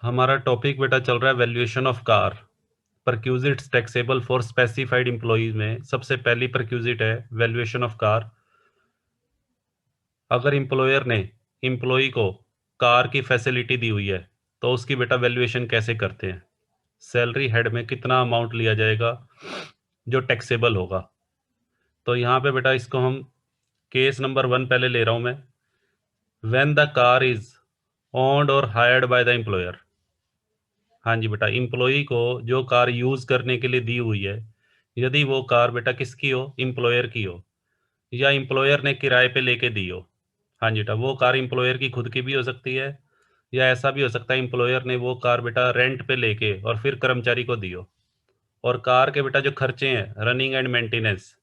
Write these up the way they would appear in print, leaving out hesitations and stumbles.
हमारा टॉपिक बेटा चल रहा है valuation of car. Perquisites taxable for specified employees में सबसे पहली परक्यूजिट है वैल्यूएशन ऑफ कार। अगर एम्प्लॉयर ने एम्प्लॉय को कार की फैसिलिटी दी हुई है तो उसकी बेटा वैल्यूएशन कैसे करते हैं। सैलरी हेड में कितना अमाउंट लिया जाएगा जो टैक्सेबल होगा। तो यहाँ पे बेटा इसको हम केस नंबर 1 पहले ले रहा हूँ मैं। When the car is owned और हायर्ड बाय द एम्प्लॉयर। हाँ जी बेटा, एम्प्लॉई को जो कार यूज करने के लिए दी हुई है, यदि वो कार बेटा किसकी हो, एम्प्लॉयर की हो, या एम्प्लॉयर ने किराए पे लेके दी हो। हाँ जी बेटा, वो कार एम्प्लॉयर की खुद की भी हो सकती है, या ऐसा भी हो सकता है एम्प्लॉयर ने वो कार बेटा रेंट पे लेके और फिर कर्मचारी को दी हो। और कार के बेटा जो खर्चे हैं, रनिंग एंड मेंटेनेंस,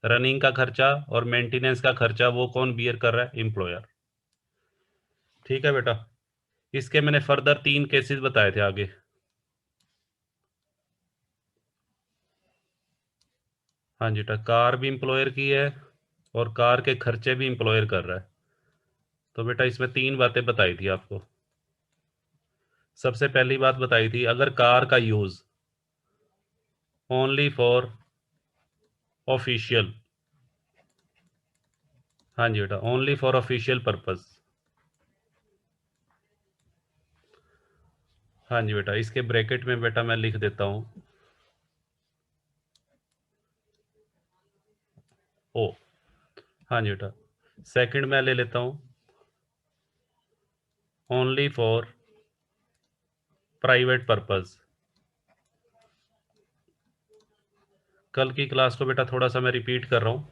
रनिंग का खर्चा और मेंटेनेंस का खर्चा वो कौन बियर कर रहा है, एम्प्लॉयर। ठीक है बेटा, इसके मैंने फर्दर 3 केसेस बताए थे आगे। हाँ जी बेटा, कार भी एम्प्लॉयर की है और कार के खर्चे भी एम्प्लॉयर कर रहा है। तो बेटा इसमें 3 बातें बताई थी आपको। सबसे पहली बात बताई थी, अगर कार का यूज ओनली फॉर ऑफिशियल, हाँ जी बेटा, ओनली फॉर ऑफिशियल पर्पस। हाँ जी बेटा, इसके ब्रैकेट में बेटा मैं लिख देता हूं ओ। हाँ जी बेटा, सेकंड मैं ले लेता हूं ओनली फॉर प्राइवेट पर्पस। कल की क्लास को बेटा थोड़ा सा मैं रिपीट कर रहा हूं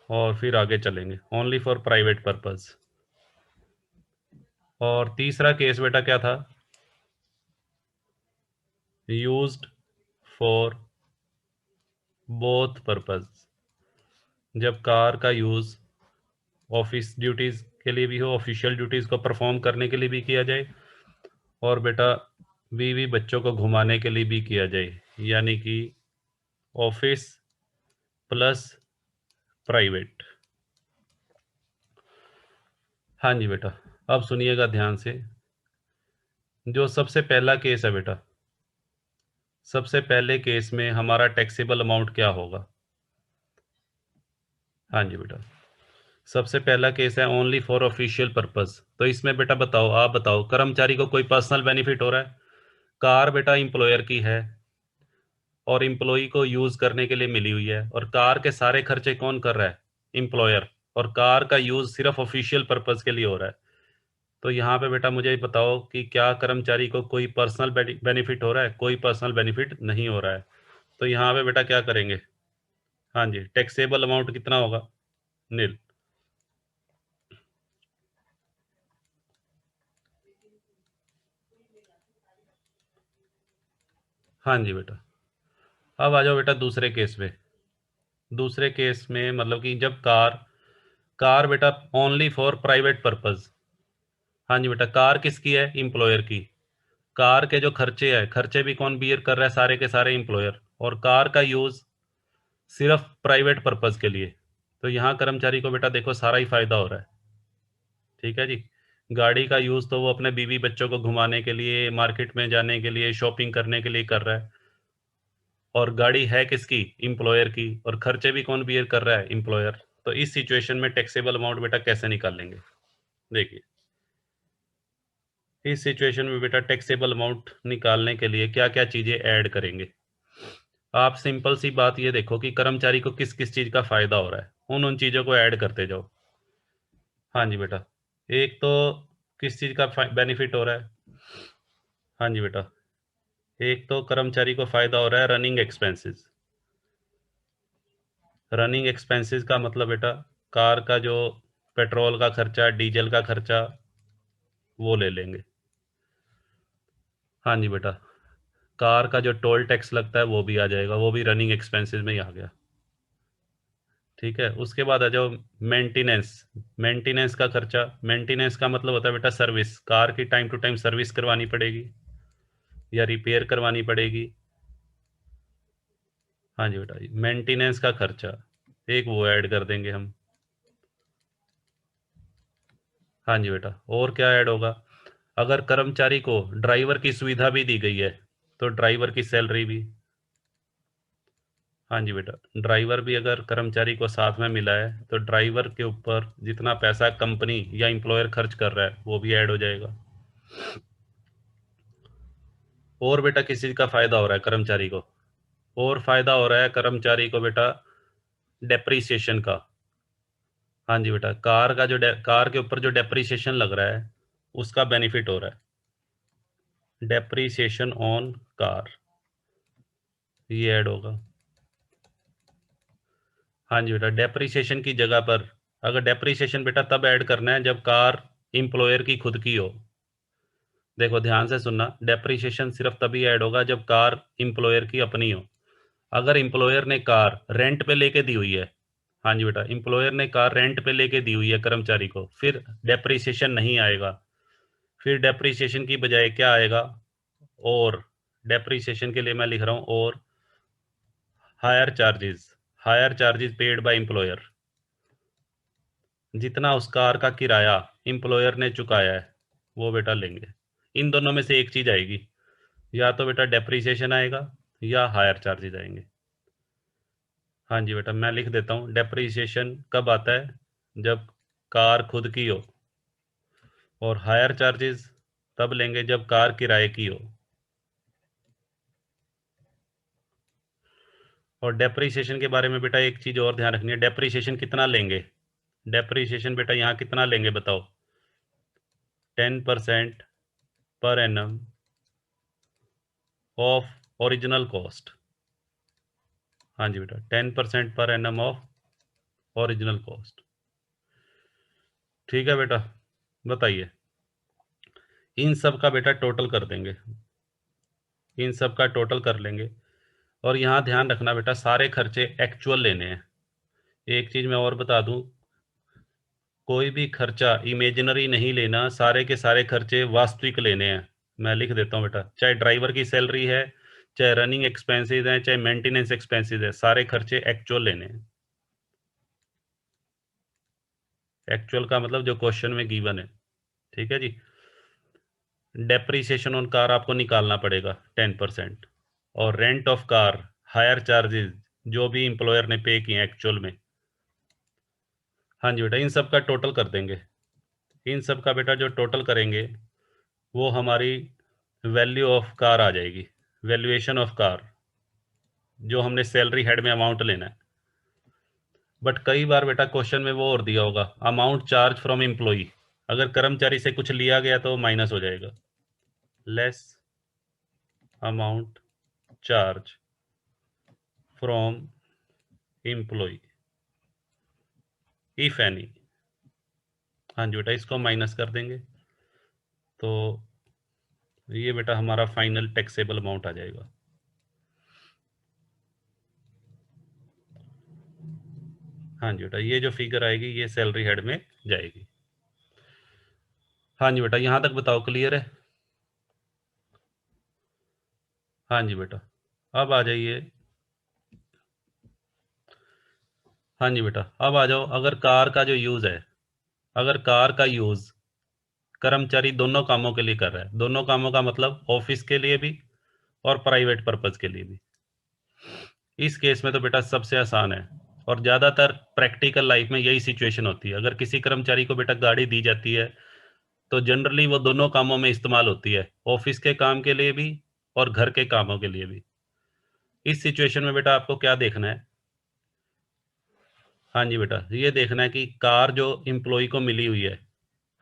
और फिर आगे चलेंगे। Only for private purpose. और तीसरा केस बेटा क्या था, यूज्ड फॉर बोथ पर्पस। जब कार का यूज ऑफिस ड्यूटीज के लिए भी हो, ऑफिशियल ड्यूटीज को परफॉर्म करने के लिए भी किया जाए, और बेटा बीवी बच्चों को घुमाने के लिए भी किया जाए, यानी कि ऑफिस प्लस प्राइवेट। हाँ जी बेटा, अब सुनिएगा ध्यान से। जो सबसे पहला केस है बेटा, सबसे पहले केस में हमारा टैक्सेबल अमाउंट क्या होगा। हाँ जी बेटा, सबसे पहला केस है ओनली फॉर ऑफिशियल पर्पस। तो इसमें बेटा बताओ, आप बताओ, कर्मचारी को कोई पर्सनल बेनिफिट हो रहा है। कार बेटा एम्प्लॉयर की है और एम्प्लॉई को यूज करने के लिए मिली हुई है, और कार के सारे खर्चे कौन कर रहा है, एम्प्लॉयर। और कार का यूज सिर्फ ऑफिशियल पर्पस के लिए हो रहा है। तो यहाँ पे बेटा मुझे बताओ कि क्या कर्मचारी को कोई पर्सनल बेनिफिट हो रहा है, कोई पर्सनल बेनिफिट नहीं हो रहा है। तो यहाँ पे बेटा क्या करेंगे, हाँ जी, टैक्सेबल अमाउंट कितना होगा, नील। हाँ जी बेटा, अब आ जाओ बेटा दूसरे केस में। दूसरे केस में मतलब कि जब कार, कार बेटा ओनली फॉर प्राइवेट पर्पस। हाँ जी बेटा, कार किसकी है, एम्प्लॉयर की। कार के जो खर्चे हैं, खर्चे भी कौन बियर कर रहा है, सारे के सारे एम्प्लॉयर। और कार का यूज सिर्फ प्राइवेट पर्पस के लिए। तो यहाँ कर्मचारी को बेटा देखो सारा ही फायदा हो रहा है। ठीक है जी, गाड़ी का यूज तो वो अपने बीवी बच्चों को घुमाने के लिए, मार्केट में जाने के लिए, शॉपिंग करने के लिए कर रहा है। और गाड़ी है किसकी, एम्प्लॉयर की, और खर्चे भी कौन बियर कर रहा है, एम्प्लॉयर। तो इस सिचुएशन में टैक्सेबल अमाउंट बेटा कैसे निकाल लेंगे, देखिए। इस सिचुएशन में बेटा टैक्सेबल अमाउंट निकालने के लिए क्या क्या चीजें ऐड करेंगे। आप सिंपल सी बात ये देखो कि कर्मचारी को किस किस चीज का फायदा हो रहा है, उन उन चीजों को ऐड करते जाओ। हाँ जी बेटा, एक तो किस चीज का बेनिफिट हो रहा है। हाँ जी बेटा, एक तो कर्मचारी को फायदा हो रहा है रनिंग एक्सपेंसेस। रनिंग एक्सपेंसेस का मतलब बेटा कार का जो पेट्रोल का खर्चा, डीजल का खर्चा, वो ले लेंगे। हाँ जी बेटा, कार का जो टोल टैक्स लगता है वो भी आ जाएगा, वो भी रनिंग एक्सपेंसेस में ही आ गया। ठीक है, उसके बाद आ जाओ मेंटेनेंस। मेंटेनेंस का खर्चा, मेंटेनेंस का मतलब होता है बेटा सर्विस, कार की टाइम टू टाइम सर्विस करवानी पड़ेगी या रिपेयर करवानी पड़ेगी। हाँ जी बेटा, मेंटेनेंस का खर्चा एक वो ऐड कर देंगे हम। हाँ जी बेटा, और क्या ऐड होगा? अगर कर्मचारी को ड्राइवर की सुविधा भी दी गई है तो ड्राइवर की सैलरी भी। हाँ जी बेटा, ड्राइवर भी अगर कर्मचारी को साथ में मिला है तो ड्राइवर के ऊपर जितना पैसा कंपनी या एम्प्लॉयर खर्च कर रहा है वो भी ऐड हो जाएगा। और बेटा किसी का फायदा हो रहा है कर्मचारी को? और फायदा हो रहा है कर्मचारी को बेटा डेप्रीसिएशन का। हाँ जी बेटा, कार के ऊपर जो डेप्रीसिएशन लग रहा है उसका बेनिफिट हो रहा है। डेप्रीसिएशन ऑन कार, ये ऐड होगा। हाँ जी बेटा, डेप्रीसिएशन की जगह पर अगर डेप्रीसिएशन बेटा तब ऐड करना है जब कार एम्प्लॉयर की खुद की हो। देखो ध्यान से सुनना, डेप्रीसिएशन सिर्फ तभी ऐड होगा जब कार एम्प्लॉयर की अपनी हो। अगर एम्प्लॉयर ने कार रेंट पे लेके दी हुई है, हाँ जी बेटा, एम्प्लॉयर ने कार रेंट पे लेके दी हुई है कर्मचारी को, फिर डेप्रीसिएशन नहीं आएगा। फिर डेप्रीसिएशन की बजाय क्या आएगा? और डेप्रीसिएशन के लिए मैं लिख रहा हूँ और higher charges paid by employer. जितना उस कार का किराया एम्प्लॉयर ने चुकाया है वो बेटा लेंगे। इन दोनों में से एक चीज आएगी, या तो बेटा डेप्रीसिएशन आएगा या हायर चार्जेस आएंगे। हाँ जी बेटा, मैं लिख देता हूँ, डेप्रीसिएशन कब आता है? जब कार खुद की हो। और हायर चार्जेस तब लेंगे जब कार किराए की हो। और डेप्रीसिएशन के बारे में बेटा एक चीज और ध्यान रखनी है, डेप्रीसिएशन कितना लेंगे? डेप्रीसिएशन बेटा यहाँ कितना लेंगे बताओ? 10% per annum of original cost. हाँ जी बेटा, 10% per annum of original cost. ठीक है बेटा, बताइए। इन सब का बेटा टोटल कर देंगे, इन सब का टोटल कर लेंगे। और यहाँ ध्यान रखना बेटा, सारे खर्चे एक्चुअल लेने हैं। एक चीज मैं और बता दूं, कोई भी खर्चा इमेजिनरी नहीं लेना, सारे के सारे खर्चे वास्तविक लेने हैं। मैं लिख देता हूँ बेटा, चाहे ड्राइवर की सैलरी है, चाहे रनिंग एक्सपेंसेस हैं, चाहे मेंटेनेंस एक्सपेंसेस है, सारे खर्चे एक्चुअल लेने हैं। एक्चुअल का मतलब जो क्वेश्चन में गिवन है। ठीक है जी। डेप्रीसिएशन ऑन कार आपको निकालना पड़ेगा 10%। और rent of car, higher charges जो भी इंप्लॉयर ने पे किए एक्चुअल में। हाँ जी बेटा, इन सब का टोटल कर देंगे। इन सब का बेटा जो टोटल करेंगे वो हमारी वैल्यू ऑफ कार आ जाएगी, वैल्यूएशन ऑफ कार, जो हमने सैलरी हेड में अमाउंट लेना है। बट कई बार बेटा क्वेश्चन में वो और दिया होगा, अमाउंट चार्ज फ्रॉम एम्प्लॉई। अगर कर्मचारी से कुछ लिया गया तो माइनस हो जाएगा, less amount charge from employee if any. हाँ जी बेटा, इसको माइनस कर देंगे तो ये बेटा हमारा फाइनल टैक्सेबल अमाउंट आ जाएगा। हाँ जी बेटा, ये जो फिगर आएगी ये सैलरी हेड में जाएगी। हाँ जी बेटा, यहाँ तक बताओ क्लियर है? हाँ जी बेटा, अब आ जाइए। हाँ जी बेटा, अब आ जाओ, अगर कार का जो यूज़ है, अगर कार का यूज़ कर्मचारी दोनों कामों के लिए कर रहा है, दोनों कामों का मतलब ऑफिस के लिए भी और प्राइवेट पर्पज के लिए भी, इस केस में तो बेटा सबसे आसान है। और ज़्यादातर प्रैक्टिकल लाइफ में यही सिचुएशन होती है। अगर किसी कर्मचारी को बेटा गाड़ी दी जाती है तो जनरली वो दोनों कामों में इस्तेमाल होती है, ऑफिस के काम के लिए भी और घर के कामों के लिए भी। इस सिचुएशन में बेटा आपको क्या देखना है? हाँ जी बेटा, ये देखना है कि कार जो एम्प्लॉय को मिली हुई है,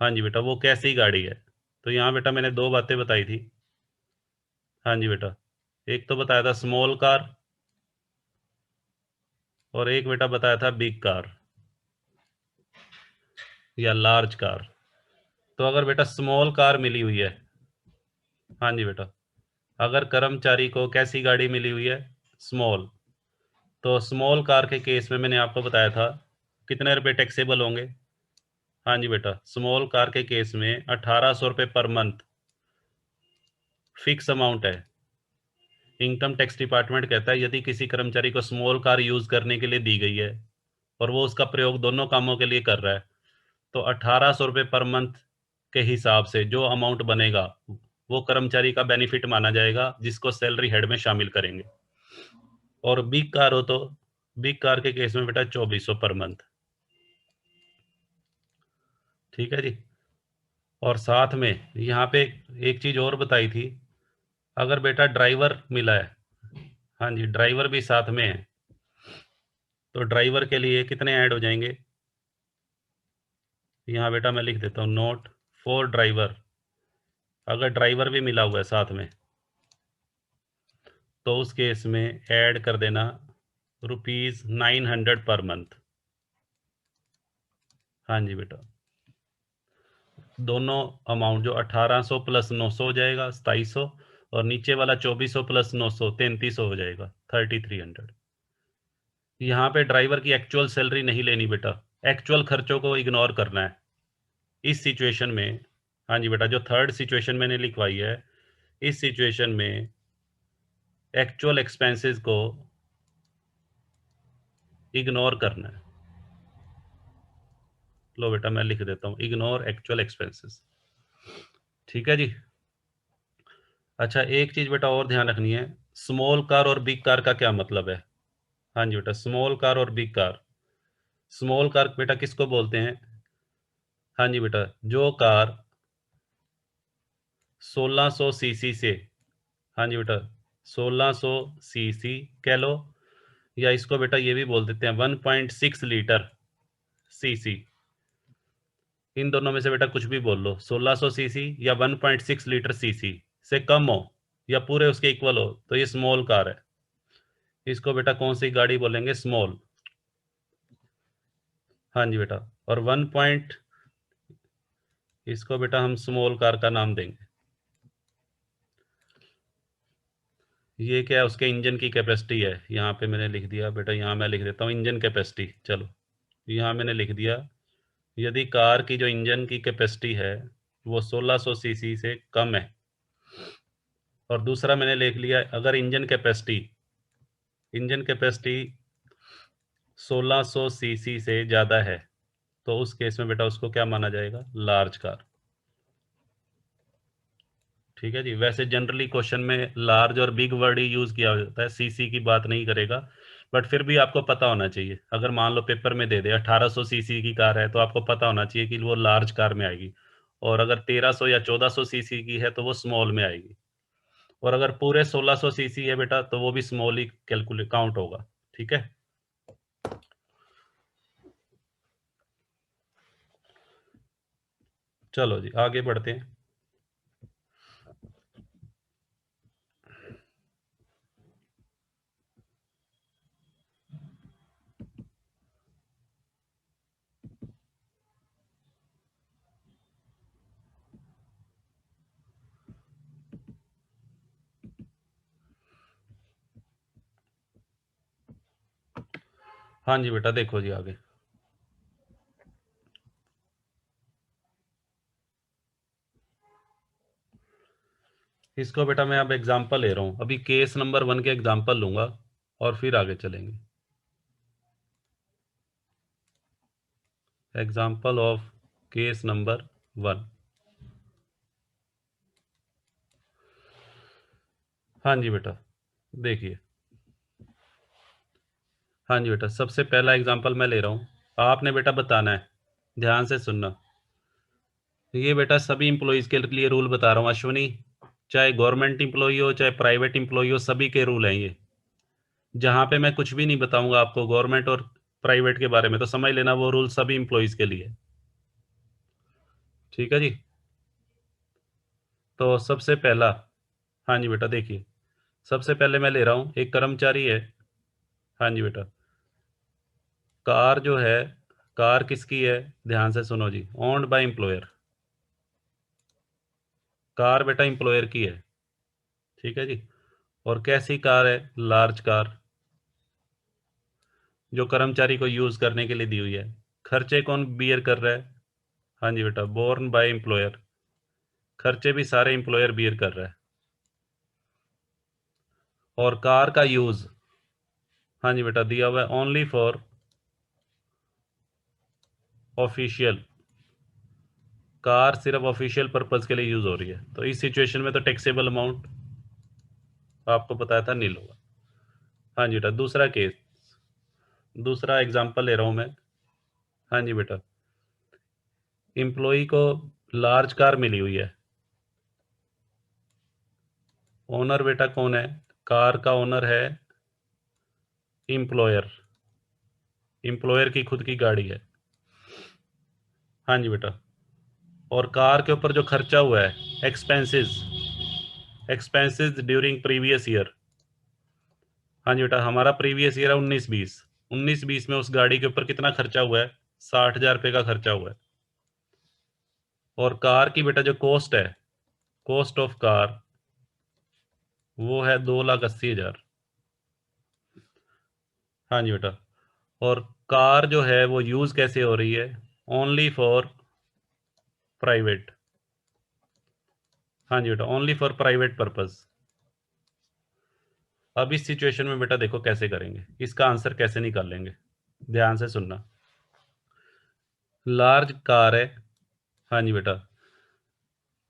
हाँ जी बेटा, वो कैसी गाड़ी है। तो यहाँ बेटा मैंने दो बातें बताई थी। हाँ जी बेटा, एक तो बताया था स्मॉल कार और एक बेटा बताया था बिग कार या लार्ज कार। तो अगर बेटा स्मॉल कार मिली हुई है, हाँ जी बेटा, अगर कर्मचारी को कैसी गाड़ी मिली हुई है? स्मॉल। तो स्मॉल कार के केस में मैंने आपको बताया था कितने रुपए टैक्सेबल होंगे। हाँ जी बेटा, स्मॉल कार के केस में 1800 रुपये पर मंथ फिक्स अमाउंट है। इनकम टैक्स डिपार्टमेंट कहता है यदि किसी कर्मचारी को स्मॉल कार यूज करने के लिए दी गई है और वो उसका प्रयोग दोनों कामों के लिए कर रहा है तो 1800 रुपये पर मंथ के हिसाब से जो अमाउंट बनेगा वो कर्मचारी का बेनिफिट माना जाएगा, जिसको सैलरी हेड में शामिल करेंगे। और बिग कार हो तो बिग कार के केस में बेटा 2400 पर मंथ। ठीक है जी। और साथ में यहाँ पे एक चीज और बताई थी, अगर बेटा ड्राइवर मिला है, हाँ जी, ड्राइवर भी साथ में है, तो ड्राइवर के लिए कितने ऐड हो जाएंगे? यहाँ बेटा मैं लिख देता हूँ, नोट फॉर ड्राइवर। अगर ड्राइवर भी मिला हुआ है साथ में, तो उस केस में ऐड कर देना ₹900 पर मंथ। हाँ जी बेटा, दोनों अमाउंट जो 1800 प्लस 900 हो जाएगा 2700, और नीचे वाला 2400 प्लस 900 3300 हो जाएगा 3300। यहाँ पे ड्राइवर की एक्चुअल सैलरी नहीं लेनी बेटा, एक्चुअल खर्चों को इग्नोर करना है इस सिचुएशन में। हाँ जी बेटा, जो थर्ड सिचुएशन मैंने लिखवाई है, इस सिचुएशन में एक्चुअल एक्सपेंसेस को इग्नोर करना है। लो बेटा मैं लिख देता हूँ, इग्नोर एक्चुअल एक्सपेंसेस। ठीक है जी। अच्छा, एक चीज बेटा और ध्यान रखनी है, स्मॉल कार और बिग कार का क्या मतलब है? हाँ जी बेटा, स्मॉल कार और बिग कार। स्मॉल कार बेटा किसको बोलते हैं? हाँ जी बेटा, जो कार 1600 सीसी से, हाँ जी बेटा 1600 सीसी कह लो, या इसको बेटा ये भी बोल देते हैं 1.6 लीटर सीसी। इन दोनों में से बेटा कुछ भी बोल लो, 1600 सीसी या 1.6 लीटर सीसी से कम हो या पूरे उसके इक्वल हो तो ये स्मॉल कार है। इसको बेटा कौन सी गाड़ी बोलेंगे? स्मॉल। हाँ जी बेटा, और 1 पॉइंट, इसको बेटा हम स्मॉल कार का नाम देंगे। ये क्या है? उसके इंजन की कैपेसिटी है। यहाँ पे मैंने लिख दिया बेटा, यहाँ मैं लिख देता हूँ इंजन कैपेसिटी। चलो, यहाँ मैंने लिख दिया, यदि कार की जो इंजन की कैपेसिटी है वो 1600 सीसी से कम है, और दूसरा मैंने लिख लिया अगर इंजन कैपेसिटी 1600 सीसी से ज़्यादा है, तो उस केस में बेटा उसको क्या माना जाएगा? Large car. ठीक है जी। वैसे जनरली क्वेश्चन में लार्ज और बिग वर्ड ही यूज किया जाता है, सीसी की बात नहीं करेगा, बट फिर भी आपको पता होना चाहिए। अगर मान लो पेपर में दे दे 1800 सीसी की कार है, तो आपको पता होना चाहिए कि वो लार्ज कार में आएगी, और अगर 1300 या 1400 सीसी की है तो वो स्मॉल में आएगी, और अगर पूरे 1600 सीसी है बेटा तो वो भी स्मॉल ही कैलकुलेट काउंट होगा। ठीक है। चलो जी आगे बढ़ते हैं। हाँ जी बेटा, देखो जी आगे, इसको बेटा मैं अब एग्जाम्पल ले रहा हूँ, अभी केस नंबर 1 के एग्जाम्पल लूंगा और फिर आगे चलेंगे। Example of case number 1। हाँ जी बेटा, देखिए, हाँ जी बेटा, सबसे पहला एग्जाम्पल मैं ले रहा हूँ, आपने बेटा बताना है, ध्यान से सुनना। ये बेटा सभी इंप्लॉइज के लिए रूल बता रहा हूँ अश्विनी, चाहे गवर्नमेंट इंप्लॉई हो चाहे प्राइवेट इंप्लॉई हो, सभी के रूल हैं ये। जहाँ पे मैं कुछ भी नहीं बताऊंगा आपको गवर्नमेंट और प्राइवेट के बारे में, तो समझ लेना वो रूल सभी इंप्लॉइज के लिए। ठीक है जी। तो सबसे पहला, हाँ जी बेटा देखिए, सबसे पहले मैं ले रहा हूँ, एक कर्मचारी है। हाँ जी बेटा, कार जो है, कार किसकी है? ध्यान से सुनो जी, ओन्ड बाय एम्प्लॉयर। कार बेटा एम्प्लॉयर की है। ठीक है जी। और कैसी कार है? लार्ज कार, जो कर्मचारी को यूज करने के लिए दी हुई है। खर्चे कौन बियर कर रहा है? हाँ जी बेटा, बोर्न बाय एम्प्लॉयर। खर्चे भी सारे एम्प्लॉयर बियर कर रहा है। और कार का यूज, हाँ जी बेटा दिया हुआ है ओनली फॉर ऑफिशियल, कार सिर्फ ऑफिशियल पर्पज के लिए यूज हो रही है, तो इस सिचुएशन में तो टैक्सेबल अमाउंट आपको बताया था नील होगा। हाँ जी बेटा, दूसरा केस, दूसरा एग्जांपल ले रहा हूं मैं। हाँ जी बेटा, एम्प्लॉय को लार्ज कार मिली हुई है। ओनर बेटा कौन है? कार का ओनर है एम्प्लॉयर, एम्प्लॉयर की खुद की गाड़ी है। हाँ जी बेटा, और कार के ऊपर जो खर्चा हुआ है, expenses, expenses during previous year. हाँ जी बेटा, हमारा प्रीवियस ईयर है 19-20, 19-20 में उस गाड़ी के ऊपर कितना खर्चा हुआ है? 60,000 रुपये का खर्चा हुआ है। और कार की बेटा जो कॉस्ट है, कॉस्ट ऑफ कार, वो है 2,80,000। हाँ जी बेटा, और कार जो है वो यूज कैसे हो रही है? Only for private. हाँ जी बेटा, ओनली फॉर प्राइवेट पर्पज। अब इस सिचुएशन में बेटा देखो कैसे करेंगे, इसका आंसर कैसे निकालेंगे, ध्यान से सुनना। लार्ज कार है, हाँ जी बेटा,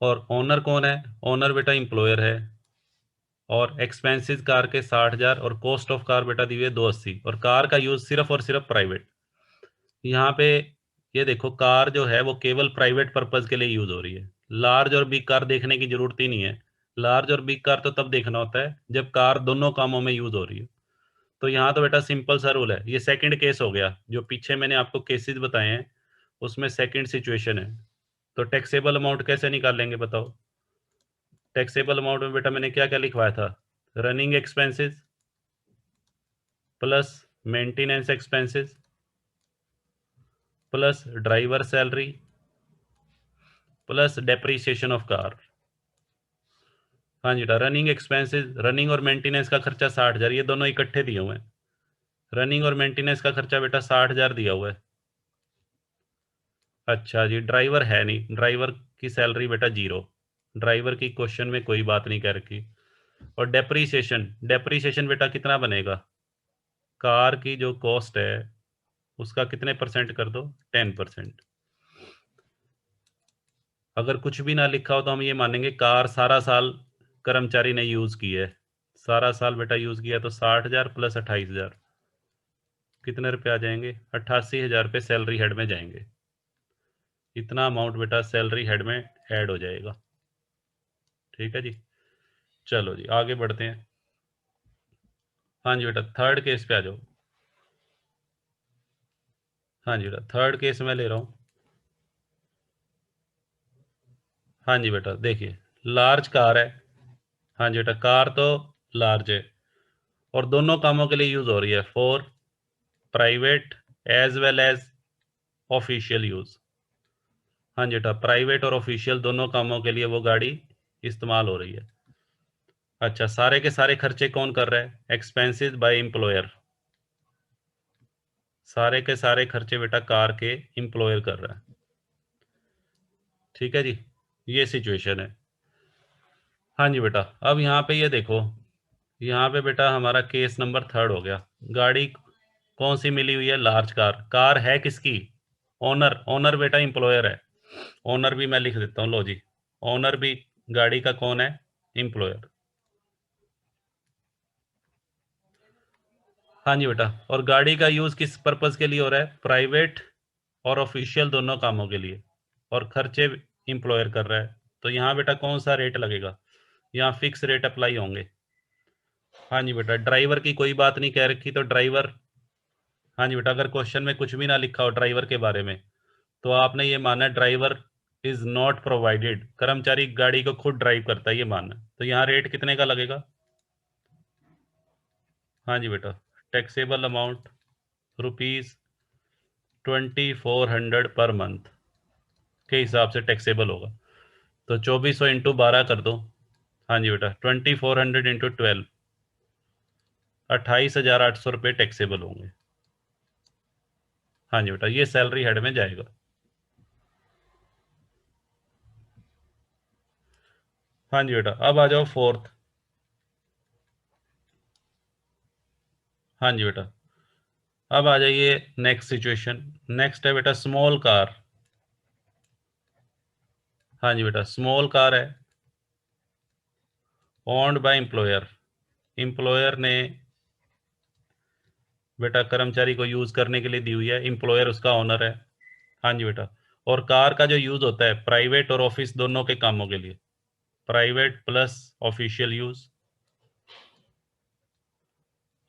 और ओनर कौन है? ओनर बेटा एम्प्लॉयर है, और एक्सपेंसेस कार के 60,000 और कॉस्ट ऑफ कार बेटा दी हुई है 280, और कार का यूज सिर्फ और सिर्फ प्राइवेट। यहाँ पे ये देखो, कार जो है वो केवल प्राइवेट पर्पज के लिए यूज हो रही है। लार्ज और बिग कार देखने की जरूरत ही नहीं है। लार्ज और बिग कार तो तब देखना होता है जब कार दोनों कामों में यूज हो रही है। तो यहाँ तो बेटा सिंपल सा रूल है, ये सेकंड केस हो गया, जो पीछे मैंने आपको केसेस बताए हैं उसमें सेकंड सिचुएशन है। तो टैक्सेबल अमाउंट कैसे निकालेंगे बताओ? टैक्सेबल अमाउंट में बेटा मैंने क्या क्या लिखवाया था? Running expenses plus maintenance expenses plus driver salary plus depreciation of car. हाँ जी बेटा, रनिंग एक्सपेंसेस, रनिंग और मेंटेनेंस का खर्चा 60,000, ये दोनों इकट्ठे दिए हुए हैं। रनिंग और मेंटेनेंस का खर्चा बेटा 60,000 दिया हुआ है। अच्छा जी, ड्राइवर है नहीं, ड्राइवर की सैलरी बेटा 0, ड्राइवर की क्वेश्चन में कोई बात नहीं कर रखी। और डेप्रीसिएशन, डेप्रीसिएशन बेटा कितना बनेगा? कार की जो कॉस्ट है उसका कितने परसेंट कर दो? 10%। अगर कुछ भी ना लिखा हो तो हम ये मानेंगे कार सारा साल कर्मचारी ने यूज की है। सारा साल बेटा यूज किया, तो 60,000 प्लस 28,000, कितने रुपए आ जाएंगे? 88,000 रुपये सैलरी हेड में जाएंगे। इतना अमाउंट बेटा सैलरी हेड में ऐड हो जाएगा। ठीक है जी, चलो जी आगे बढ़ते हैं। हाँ जी बेटा, थर्ड केस पे आ जाओ। हाँ जी बेटा, थर्ड केस मैं ले रहा हूँ। हाँ जी बेटा, देखिए, लार्ज कार है। हाँ जी बेटा, कार तो लार्ज है और दोनों कामों के लिए यूज हो रही है, for private as well as official use. हाँ जी बेटा, प्राइवेट और ऑफिशियल दोनों कामों के लिए वो गाड़ी इस्तेमाल हो रही है। अच्छा, सारे के सारे खर्चे कौन कर रहा है? Expenses by employer. सारे के सारे खर्चे बेटा कार के एम्प्लॉयर कर रहा है। ठीक है जी, ये सिचुएशन है। हाँ जी बेटा, अब यहाँ पे ये देखो, यहाँ पे बेटा हमारा केस नंबर थर्ड हो गया। गाड़ी कौन सी मिली हुई है? Large car. कार है किसकी? ओनर, ओनर बेटा एम्प्लॉयर है। ओनर भी मैं लिख देता हूँ, लो जी, ओनर भी गाड़ी का कौन है? एम्प्लॉयर। हाँ जी बेटा, और गाड़ी का यूज किस पर्पज के लिए हो रहा है? प्राइवेट और ऑफिशियल दोनों कामों के लिए, और खर्चे एम्प्लॉयर कर रहा है। तो यहाँ बेटा कौन सा रेट लगेगा? यहाँ फिक्स रेट अप्लाई होंगे। हाँ जी बेटा, ड्राइवर की कोई बात नहीं कह रखी, तो ड्राइवर, हाँ जी बेटा, अगर क्वेश्चन में कुछ भी ना लिखा हो ड्राइवर के बारे में, तो आपने ये माना ड्राइवर इज नॉट प्रोवाइडेड, कर्मचारी गाड़ी को खुद ड्राइव करता है, ये मानना। तो यहाँ रेट कितने का लगेगा? हाँ जी बेटा, टैक्सेबल अमाउंट ₹2400 पर मंथ के हिसाब से टैक्सेबल होगा। तो 2400 इंटू 12 कर दो। हाँ जी बेटा, 2400 इंटू 12, 28,800 रुपये टैक्सेबल होंगे। हाँ जी बेटा, ये सैलरी हेड में जाएगा। हाँ जी बेटा, अब आ जाओ फोर्थ। हाँ जी बेटा, अब आ जाइए नेक्स्ट सिचुएशन। नेक्स्ट है बेटा स्मॉल कार। हाँ जी बेटा, स्मॉल कार है, ओन्ड बाय एम्प्लॉयर, एम्प्लॉयर ने बेटा कर्मचारी को यूज करने के लिए दी हुई है, एम्प्लॉयर उसका ओनर है। हाँ जी बेटा, और कार का जो यूज होता है प्राइवेट और ऑफिस दोनों के कामों के लिए, प्राइवेट प्लस ऑफिशियल यूज,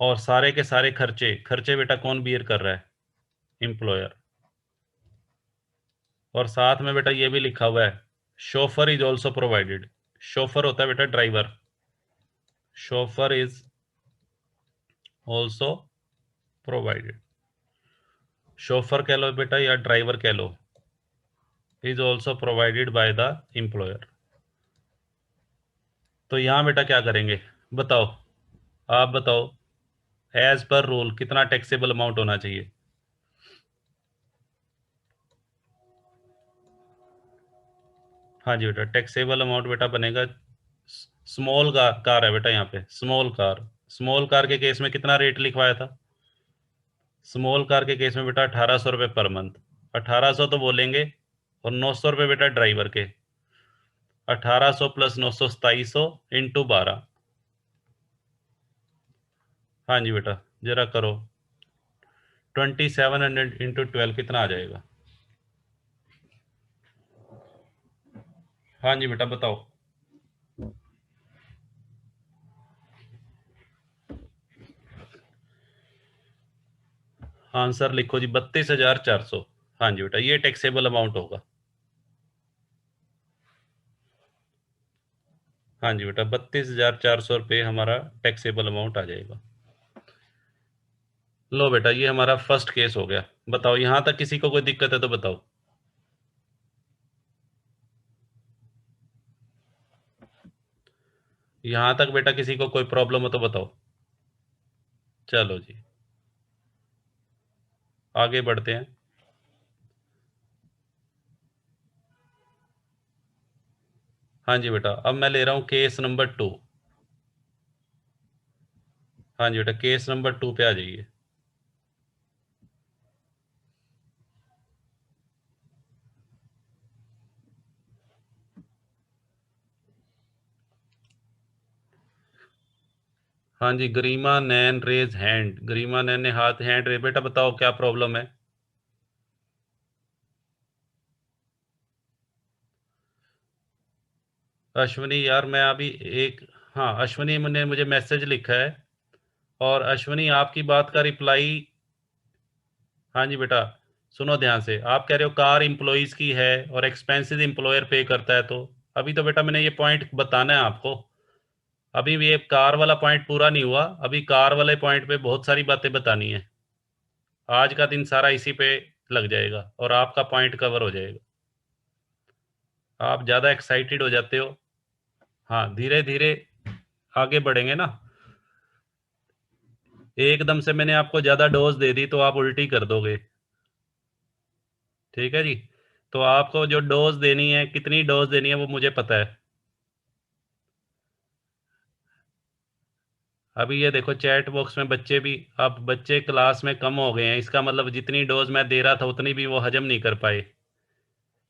और सारे के सारे खर्चे खर्चे बेटा कौन बियर कर रहा है, एम्प्लॉयर। और साथ में बेटा ये भी लिखा हुआ है, chauffeur is also provided, chauffeur होता है बेटा driver, chauffeur is also provided, chauffeur कह लो बेटा या ड्राइवर कह लो, is also provided by the employer. तो यहां बेटा क्या करेंगे, बताओ, आप बताओ, एज पर रूल कितना टैक्सेबल अमाउंट होना चाहिए। हाँ जी बेटा, टैक्सेबल अमाउंट बेटा बनेगा, स्मॉल कार है बेटा, यहाँ पे स्मॉल कार, स्मॉल कार के केस में कितना रेट लिखवाया था, स्मॉल कार के केस में बेटा 1800 रुपये पर मंथ, 1800 तो बोलेंगे, और 900 रुपये बेटा ड्राइवर के, 1800 प्लस 900 2700 इंटू 12। हाँ जी बेटा, जरा करो, 2700 इंटू 12 कितना आ जाएगा। हाँ जी बेटा बताओ। आंसर लिखो जी, 32,400। हाँ जी बेटा, ये टैक्सेबल अमाउंट होगा। हाँ जी बेटा, 32,400 रुपये हमारा टैक्सेबल अमाउंट आ जाएगा। लो बेटा, ये हमारा फर्स्ट केस हो गया। बताओ यहां तक किसी को कोई दिक्कत है तो बताओ। यहां तक बेटा किसी को कोई प्रॉब्लम हो तो बताओ। चलो जी, आगे बढ़ते हैं। हाँ जी बेटा, अब मैं ले रहा हूं केस नंबर 2। हाँ जी बेटा, केस नंबर 2 पे आ जाइए। हाँ जी, गरिमा नैन रेज हैंड, गरिमा नैन ने हाथ हैंड रेज, बेटा बताओ क्या प्रॉब्लम है। अश्वनी यार, मैं अभी एक, हाँ अश्वनी ने मुझे मैसेज लिखा है, और अश्वनी आपकी बात का रिप्लाई, हाँ जी बेटा, सुनो ध्यान से, आप कह रहे हो कार इंप्लॉइज की है और एक्सपेंसेस इंप्लॉयर पे करता है, तो अभी तो बेटा मैंने ये पॉइंट बताना है आपको, अभी भी ये कार वाला पॉइंट पूरा नहीं हुआ, अभी कार वाले पॉइंट पे बहुत सारी बातें बतानी है। आज का दिन सारा इसी पे लग जाएगा और आपका पॉइंट कवर हो जाएगा। आप ज़्यादा एक्साइटेड हो जाते हो। हाँ, धीरे धीरे आगे बढ़ेंगे ना, एकदम से मैंने आपको ज़्यादा डोज दे दी तो आप उल्टी कर दोगे। ठीक है जी, तो आपको जो डोज देनी है, कितनी डोज देनी है वो मुझे पता है। अभी ये देखो चैट बॉक्स में बच्चे भी, अब बच्चे क्लास में कम हो गए हैं, इसका मतलब जितनी डोज मैं दे रहा था उतनी भी वो हजम नहीं कर पाए।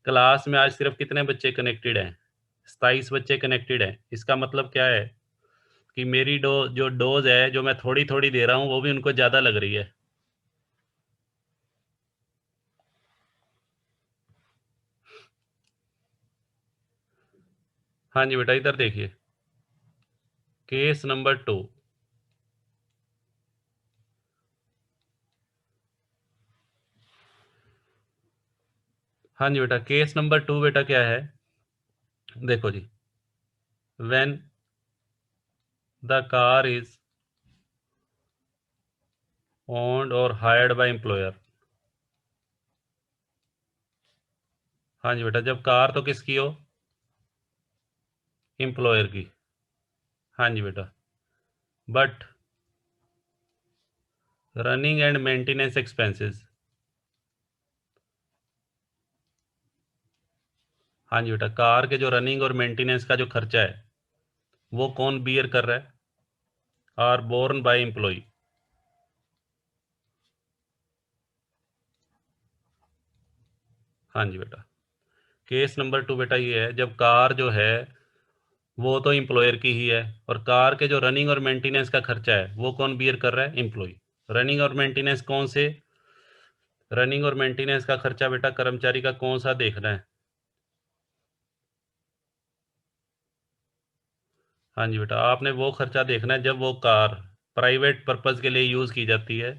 क्लास में आज सिर्फ कितने बच्चे कनेक्टेड हैं, 27 बच्चे कनेक्टेड हैं, इसका मतलब क्या है कि मेरी जो डोज है जो मैं थोड़ी थोड़ी दे रहा हूँ वो भी उनको ज़्यादा लग रही है। हाँ जी बेटा, इधर देखिए, केस नंबर 2। हाँ जी बेटा, केस नंबर 2 बेटा क्या है, देखो जी, when the car is owned और हायर्ड बाय एम्प्लॉयर। हाँ जी बेटा, जब कार तो किसकी हो, एम्प्लॉयर की। हाँ जी बेटा, but running and maintenance expenses. हाँ जी बेटा, कार के जो रनिंग और मेंटेनेंस का जो खर्चा है वो कौन बियर कर रहा है, आर बोर्न बाय एम्प्लॉय। हाँ जी बेटा, केस नंबर 2 बेटा ये है, जब कार जो है वो तो एम्प्लॉयर की ही है, और कार के जो रनिंग और मेंटेनेंस का खर्चा है वो कौन बियर कर रहा है? एम्प्लॉय। रनिंग और मेंटेनेंस कौन से? रनिंग और मेंटेनेंस का खर्चा बेटा कर्मचारी का कौन सा देखना है? हाँ जी बेटा, आपने वो खर्चा देखना है जब वो कार प्राइवेट पर्पज के लिए यूज की जाती है,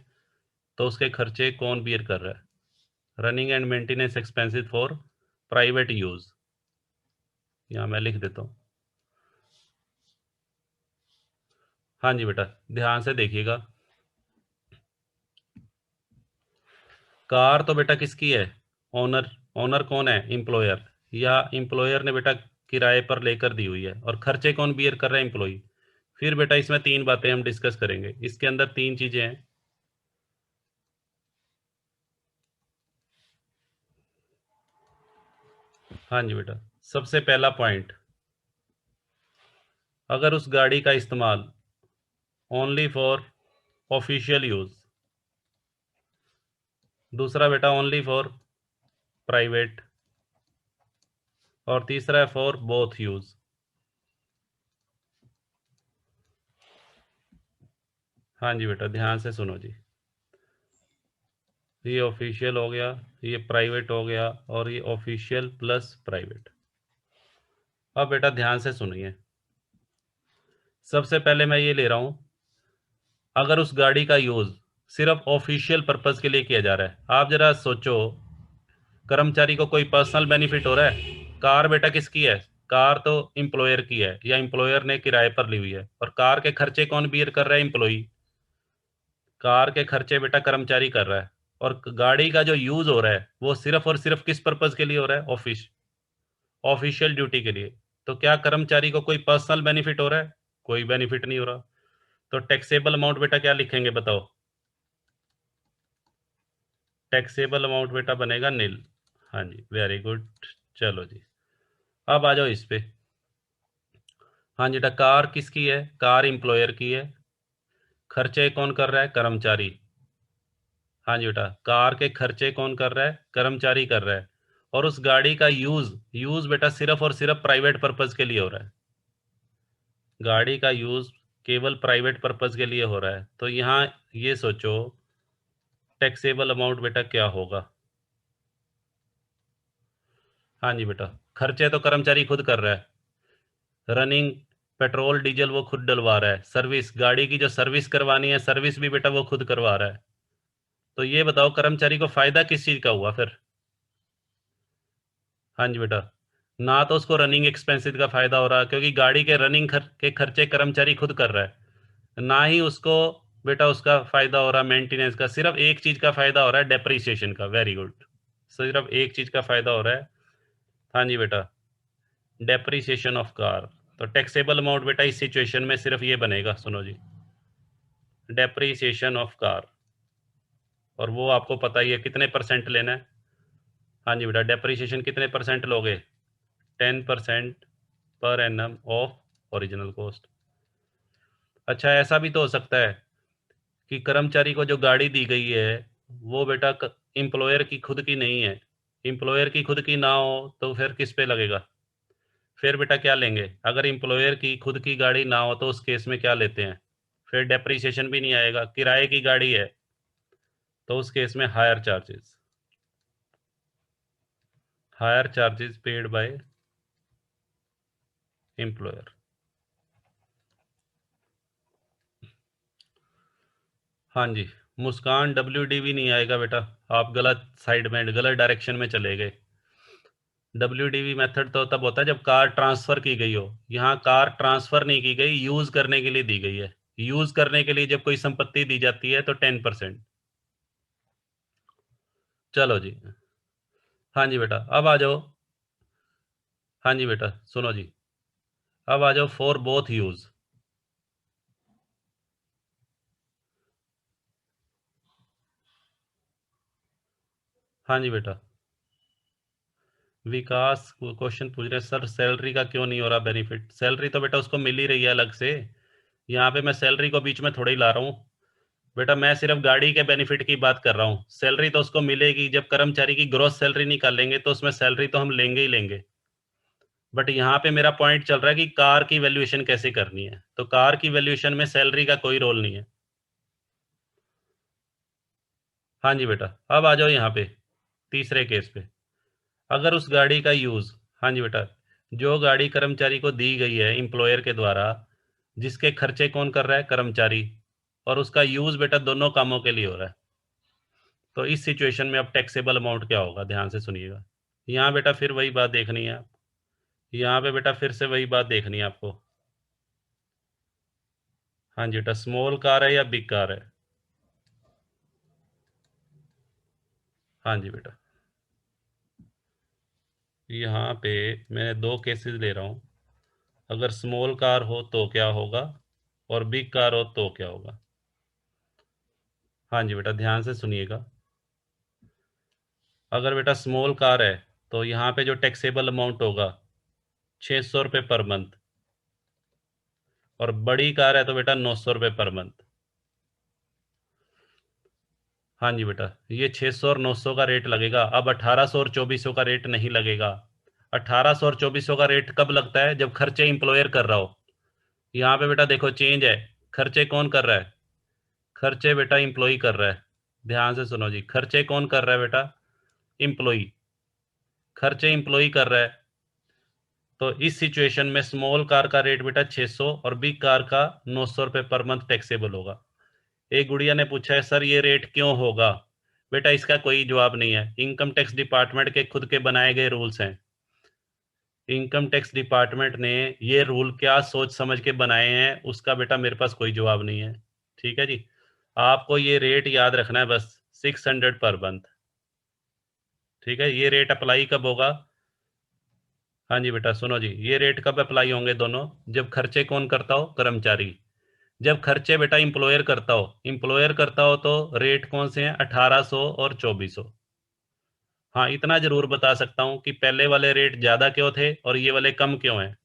तो उसके खर्चे कौन बियर कर रहा है? Running and maintenance expenses for private use. यहाँ मैं लिख देता हूँ। हाँ जी बेटा, ध्यान से देखिएगा। कार तो बेटा किसकी है? ओनर। ओनर कौन है? एम्प्लॉयर। या एम्प्लॉयर ने बेटा किराए पर लेकर दी हुई है, और खर्चे कौन बियर कर रहा है? एम्प्लॉय। फिर बेटा इसमें तीन बातें हम डिस्कस करेंगे, इसके अंदर तीन चीजें हैं। हाँ जी बेटा, सबसे पहला पॉइंट, अगर उस गाड़ी का इस्तेमाल ओनली फॉर ऑफिशियल यूज। दूसरा बेटा ओनली फॉर प्राइवेट। और तीसरा है फॉर बोथ यूज। हाँ जी बेटा, ध्यान से सुनो जी। ये ऑफिशियल हो गया, ये प्राइवेट हो गया, और ये ऑफिशियल प्लस प्राइवेट। अब बेटा ध्यान से सुनिए। सबसे पहले मैं ये ले रहा हूं, अगर उस गाड़ी का यूज सिर्फ ऑफिशियल पर्पज के लिए किया जा रहा है, आप जरा सोचो, कर्मचारी को कोई पर्सनल बेनिफिट हो रहा है? कार बेटा किसकी है? कार तो एम्प्लॉयर की है, या एम्प्लॉयर ने किराए पर ली हुई है, और कार के खर्चे कौन बियर कर रहा है? एम्प्लॉई। कार के खर्चे बेटा कर्मचारी कर रहा है, और गाड़ी का जो यूज हो रहा है वो सिर्फ और सिर्फ किस पर्पज के लिए हो रहा है? ऑफिशियल ड्यूटी के लिए। तो क्या कर्मचारी को कोई पर्सनल बेनिफिट हो रहा है? कोई बेनिफिट नहीं हो रहा। तो टैक्सेबल अमाउंट बेटा क्या लिखेंगे बताओ? टैक्सेबल अमाउंट बेटा बनेगा नील। हाँ जी, वेरी गुड। चलो जी, अब आ जाओ इस पे। हाँ जी बेटा, कार किसकी है? कार एम्प्लॉयर की है। खर्चे कौन कर रहा है? कर्मचारी। हाँ जी बेटा, कार के खर्चे कौन कर रहा है? कर्मचारी कर रहा है। और उस गाड़ी का यूज यूज बेटा सिर्फ और सिर्फ प्राइवेट पर्पज के लिए हो रहा है। गाड़ी का यूज केवल प्राइवेट पर्पज के लिए हो रहा है, तो यहाँ ये सोचो टैक्सेबल अमाउंट बेटा क्या होगा? हाँ जी बेटा, खर्चे तो कर्मचारी खुद कर रहा है। रनिंग पेट्रोल डीजल वो खुद डलवा रहा है। सर्विस, गाड़ी की जो सर्विस करवानी है, सर्विस भी बेटा वो खुद करवा रहा है। तो ये बताओ कर्मचारी को फायदा किस चीज का हुआ फिर? हाँ जी बेटा, ना तो उसको रनिंग एक्सपेंसेस का फायदा हो रहा, क्योंकि गाड़ी के रनिंग के खर्चे कर्मचारी खुद कर रहा है। ना ही उसको बेटा उसका फायदा हो रहा मेंटेनेंस का। सिर्फ एक चीज का फायदा हो रहा है, डेप्रिसिएशन का। वेरी गुड, सिर्फ एक चीज का फायदा हो रहा है। हाँ जी बेटा, डेप्रिसिएशन ऑफ कार। तो टैक्सेबल अमाउंट बेटा इस सिचुएशन में सिर्फ ये बनेगा, सुनो जी, डेप्रिसिएशन ऑफ कार। और वो आपको पता ही है कितने परसेंट लेना है। हाँ जी बेटा, डेप्रिसिएशन कितने परसेंट लोगे? 10% per annum of original cost. अच्छा, ऐसा भी तो हो सकता है कि कर्मचारी को जो गाड़ी दी गई है वो बेटा एम्प्लॉयर की खुद की नहीं है। एम्प्लॉयर की खुद की ना हो तो फिर किस पे लगेगा? फिर बेटा क्या लेंगे? अगर एम्प्लॉयर की खुद की गाड़ी ना हो तो उस केस में क्या लेते हैं? फिर डेप्रिसिएशन भी नहीं आएगा। किराए की गाड़ी है तो उस केस में higher charges. Higher charges paid by employer. हाँ जी, मुस्कान WDV नहीं आएगा बेटा। आप गलत साइड में, गलत डायरेक्शन में चले गए। WDV मेथड तो तब होता है जब कार ट्रांसफर की गई हो। यहाँ कार ट्रांसफर नहीं की गई, यूज करने के लिए दी गई है। यूज करने के लिए जब कोई संपत्ति दी जाती है तो 10%। चलो जी। हाँ जी बेटा, अब आ जाओ। हाँ जी बेटा सुनो जी, अब आ जाओ फॉर बोथ यूज। हाँ जी बेटा, विकास क्वेश्चन पूछ रहे सर, सैलरी का क्यों नहीं हो रहा बेनिफिट? सैलरी तो बेटा उसको मिल ही रही है अलग से। यहाँ पे मैं सैलरी को बीच में थोड़ा ही ला रहा हूँ। बेटा मैं सिर्फ गाड़ी के बेनिफिट की बात कर रहा हूँ, सैलरी तो उसको मिलेगी। जब कर्मचारी की ग्रॉस सैलरी निकालेंगे तो उसमें सैलरी तो हम लेंगे ही लेंगे। बट यहाँ पे मेरा पॉइंट चल रहा है कि कार की वैल्यूएशन कैसे करनी है, तो कार की वैल्यूएशन में सैलरी का कोई रोल नहीं है। हाँ जी बेटा, अब आ जाओ यहाँ पे तीसरे केस पे। अगर उस गाड़ी का यूज, हाँ जी बेटा, जो गाड़ी कर्मचारी को दी गई है एम्प्लॉयर के द्वारा, जिसके खर्चे कौन कर रहा है, कर्मचारी, और उसका यूज बेटा दोनों कामों के लिए हो रहा है, तो इस सिचुएशन में अब टैक्सेबल अमाउंट क्या होगा, ध्यान से सुनिएगा। यहाँ बेटा फिर वही बात देखनी है, यहाँ पे बेटा फिर से वही बात देखनी है आपको। हाँ जी बेटा, स्मॉल कार है या बिग कार है? हाँ जी बेटा, यहाँ पे मैं दो केसेस ले रहा हूँ। अगर स्मॉल कार हो तो क्या होगा, और बिग कार हो तो क्या होगा। हाँ जी बेटा, ध्यान से सुनिएगा। अगर बेटा स्मॉल कार है तो यहाँ पे जो टैक्सेबल अमाउंट होगा 600 रुपये पर मंथ, और बड़ी कार है तो बेटा 900 रुपये पर मंथ। हाँ जी बेटा, ये 600 और 900 का रेट लगेगा। अब 1800 और 2400 का रेट नहीं लगेगा। 1800 और 2400 का रेट कब लगता है, जब खर्चे इंप्लॉयर कर रहा हो। यहाँ पे बेटा देखो चेंज है, खर्चे कौन कर रहा है, खर्चे बेटा इंप्लॉई कर रहा है। ध्यान से सुनो जी, खर्चे कौन कर रहा है बेटा, इंप्लॉई, खर्चे इंप्लॉई कर रहा है। तो इस सिचुएशन में स्मॉल कार का रेट बेटा 600 और बिग कार का 900 रुपये पर मंथ टैक्सेबल होगा। एक गुड़िया ने पूछा है सर ये रेट क्यों होगा। बेटा इसका कोई जवाब नहीं है, इनकम टैक्स डिपार्टमेंट के खुद के बनाए गए रूल्स हैं। इनकम टैक्स डिपार्टमेंट ने ये रूल क्या सोच समझ के बनाए हैं, उसका बेटा मेरे पास कोई जवाब नहीं है। ठीक है जी, आपको ये रेट याद रखना है बस, 600 पर मंथ। ठीक है, ये रेट अप्लाई कब होगा। हाँ जी बेटा सुनो जी, ये रेट कब अप्लाई होंगे दोनों, जब खर्चे कौन करता हो, कर्मचारी। जब खर्चे बेटा इंप्लॉयर करता हो, इंप्लॉयर करता हो तो रेट कौन से हैं, 1800 और 2400। हाँ इतना जरूर बता सकता हूँ कि पहले वाले रेट ज्यादा क्यों थे और ये वाले कम क्यों हैं।